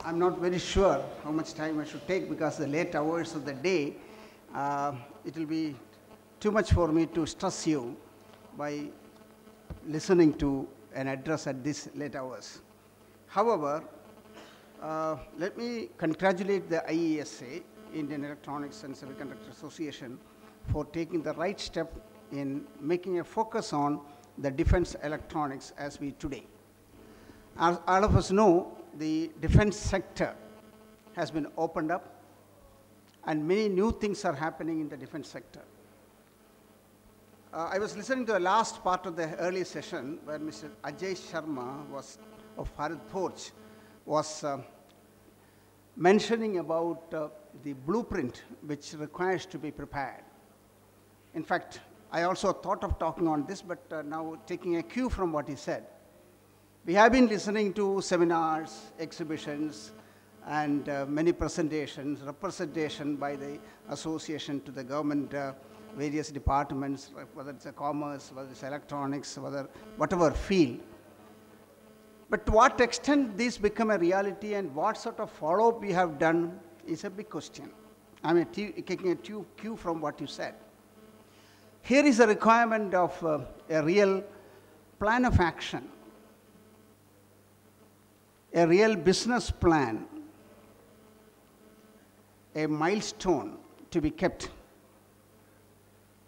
I'm not very sure how much time I should take because the late hours of the day, it will be too much for me to stress you by listening to an address at these late hours. However, let me congratulate the IESA, Indian Electronics and Semiconductor Association, for taking the right step in making a focus on the defense electronics as we today. As all of us know, the defense sector has been opened up and many new things are happening in the defense sector. I was listening to the last part of the early session where Mr. Ajay Sharma of Bharat Forge was mentioning about the blueprint which requires to be prepared. In fact, I also thought of talking on this, but now taking a cue from what he said. We have been listening to seminars, exhibitions, and many presentations, representation by the association to the government, various departments, whether it's a commerce, whether it's electronics, whatever field. But to what extent these become a reality and what sort of follow-up we have done is a big question. I'm taking a cue from what you said. Here is a requirement of a real plan of action, a real business plan, a milestone to be kept.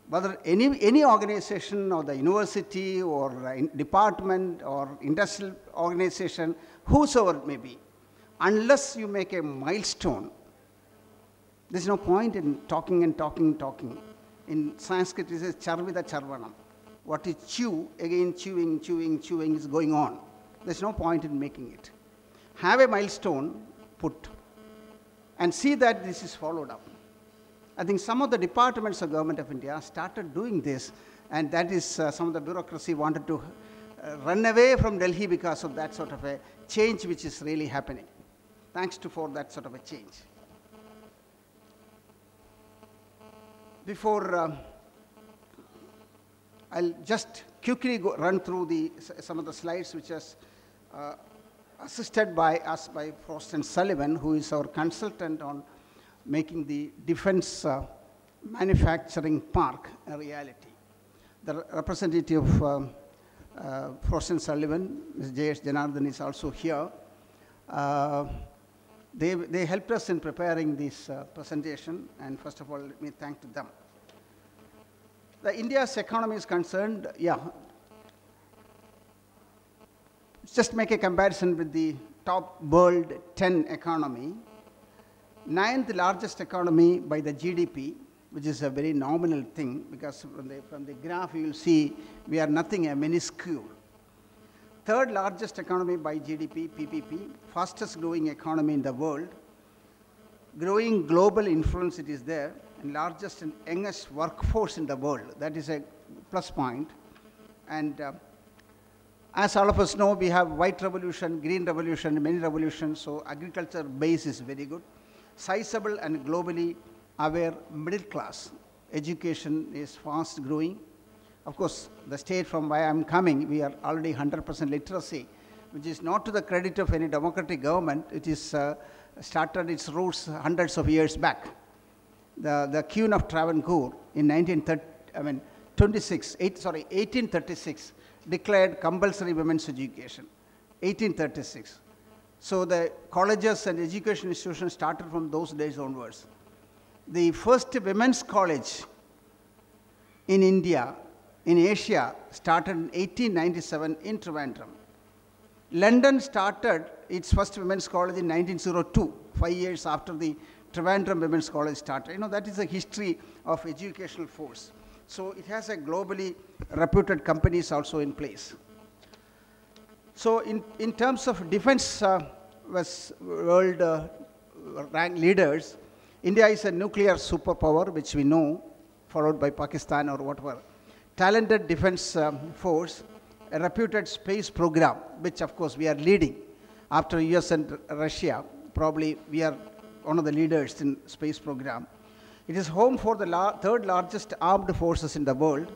Whether any organization or the university or department or industrial organization, whosoever it may be, unless you make a milestone, there's no point in talking and talking. In Sanskrit, it says charvida charvanam. What is chew, again chewing is going on. There's no point in making it. Have a milestone put and see that this is followed up. I think some of the departments of Government of India started doing this, and that is some of the bureaucracy wanted to run away from Delhi because of that sort of a change which is really happening. Thanks for that sort of a change. Before, I'll just quickly run through some of the slides which is assisted by us by Frost & Sullivan, who is our consultant on making the defense manufacturing park a reality. The representative of Frost & Sullivan, Ms. J.S. Janardhan, is also here. They helped us in preparing this presentation, and first of all, let me thank to them. The India's economy is concerned, just make a comparison with the top world 10 economy. 9th largest economy by the GDP, which is a very nominal thing, because from the graph you will see we are nothing, a minuscule. 3rd largest economy by GDP, PPP, fastest growing economy in the world, growing global influence it is there, and largest and youngest workforce in the world. That is a plus point. And as all of us know, we have white revolution, green revolution, many revolutions, so agriculture base is very good. Sizable and globally aware middle class. Education is fast growing. Of course, the state from where I'm coming, we are already 100% literacy, which is not to the credit of any democratic government. It is started its roots hundreds of years back. The Queen of Travancore in 1836 declared compulsory women's education. 1836. So the colleges and education institutions started from those days onwards. The first women's college in India, in Asia, started in 1897 in Trivandrum. London started its first women's college in 1902, 5 years after the Trivandrum Women's College started. You know, that is the history of educational force. So it has a globally reputed companies also in place. So in terms of defense world rank leaders, India is a nuclear superpower, which we know, followed by Pakistan or whatever. Talented defense force, a reputed space program, which of course we are leading. After US and Russia, probably we are one of the leaders in space program. It is home for the 3rd largest armed forces in the world.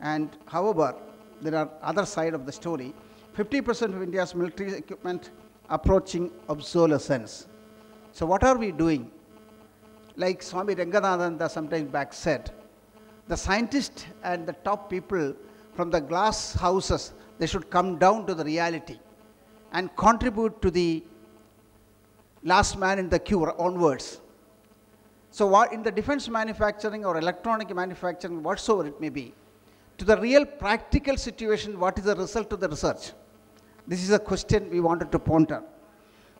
And however, there are other side of the story. 50% of India's military equipment approaching obsolescence. So what are we doing? Like Swami Ranganathananda sometimes back said, the scientists and the top people from the glass houses, they should come down to the reality and contribute to the last man in the queue onwards. So what in the defense manufacturing or electronic manufacturing, whatsoever it may be, to the real practical situation, what is the result of the research? This is a question we wanted to ponder.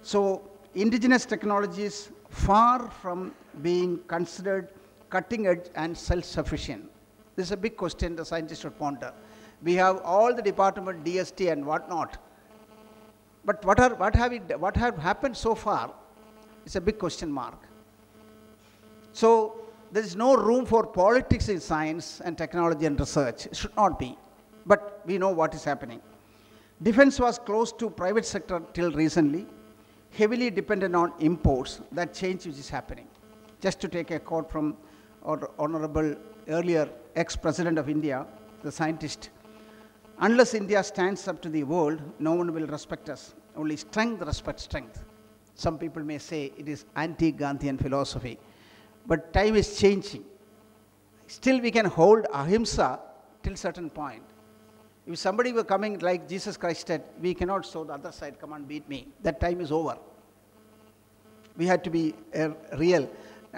So indigenous technologies, far from being considered cutting edge and self-sufficient. This is a big question the scientists should ponder. We have all the department, DST and whatnot. But what have happened so far is a big question mark. So there is no room for politics in science and technology and research. It should not be. But we know what is happening. Defense was close to private sector till recently, heavily dependent on imports. That change which is happening. Just to take a quote from our honorable earlier ex-president of India, the scientist, unless India stands up to the world, no one will respect us. Only strength respects strength. Some people may say it is anti-Gandhian philosophy. But time is changing. Still we can hold ahimsa till certain point. If somebody were coming like Jesus Christ said, we cannot show the other side, come and beat me. That time is over. We had to be real.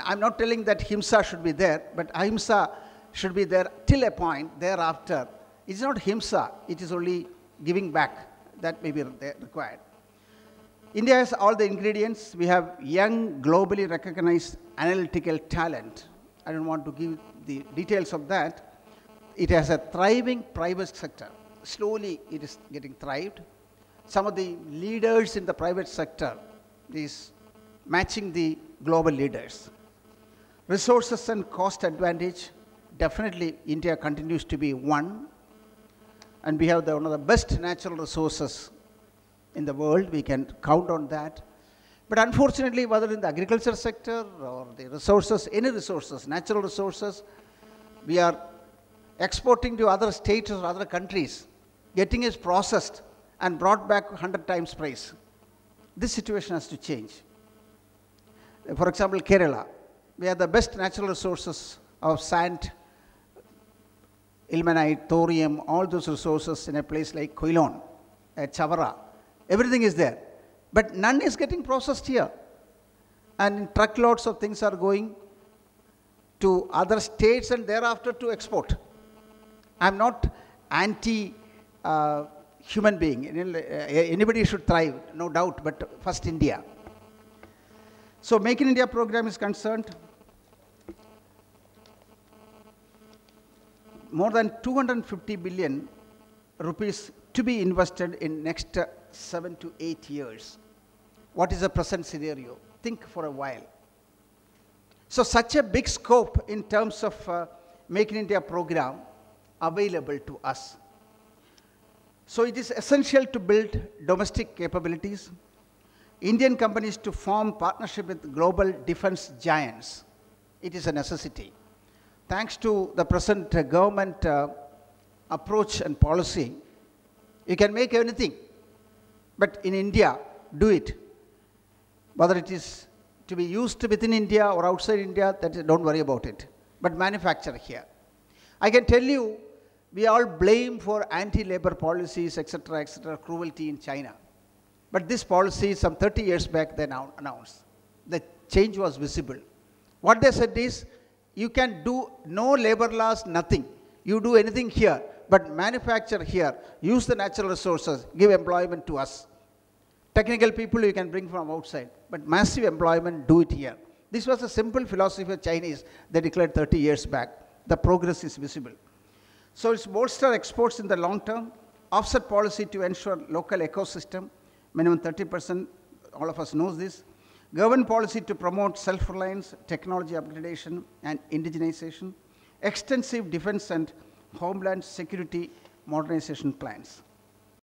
I'm not telling that himsa should be there, but ahimsa should be there till a point. Thereafter, it's not himsa, it is only giving back. That may be required. India has all the ingredients. We have young, globally recognized analytical talent. I don't want to give the details of that. It has a thriving private sector. Slowly it is getting thrived. Some of the leaders in the private sector is matching the global leaders. Resources and cost advantage, definitely India continues to be one. And we have one of the best natural resources in the world. We can count on that. But unfortunately, whether in the agriculture sector or the resources, any resources, natural resources, we are exporting to other states or other countries, getting it processed and brought back 100 times price. This situation has to change. For example, Kerala, we have the best natural resources of sand, ilmenite, thorium, all those resources in a place like Koilon, Chavara. Everything is there. But none is getting processed here. And truckloads of things are going to other states and thereafter to export. I'm not anti-human being. Anybody should thrive, no doubt, but first India. So Make in India program is concerned. More than 250 billion rupees to be invested in next 7 to 8 years. What is the present scenario? Think for a while. So such a big scope in terms of Make in India program available to us. So it is essential to build domestic capabilities. Indian companies to form partnership with global defense giants. It is a necessity. Thanks to the present government approach and policy, you can make anything. But in India, do it. Whether it is to be used within India or outside India, don't worry about it. But manufacture here. I can tell you, we all blame for anti-labor policies, etc., cruelty in China. But this policy, some 30 years back, they now announced. The change was visible. What they said is, you can do no labor laws, nothing. You do anything here, but manufacture here, use the natural resources, give employment to us. Technical people you can bring from outside, but massive employment, do it here. This was a simple philosophy of Chinese they declared 30 years back. The progress is visible. So it's bolster exports in the long term, offset policy to ensure local ecosystem, minimum 30%, all of us knows this. Government policy to promote self-reliance, technology upgradation, and indigenization. Extensive defense and homeland security modernization plans.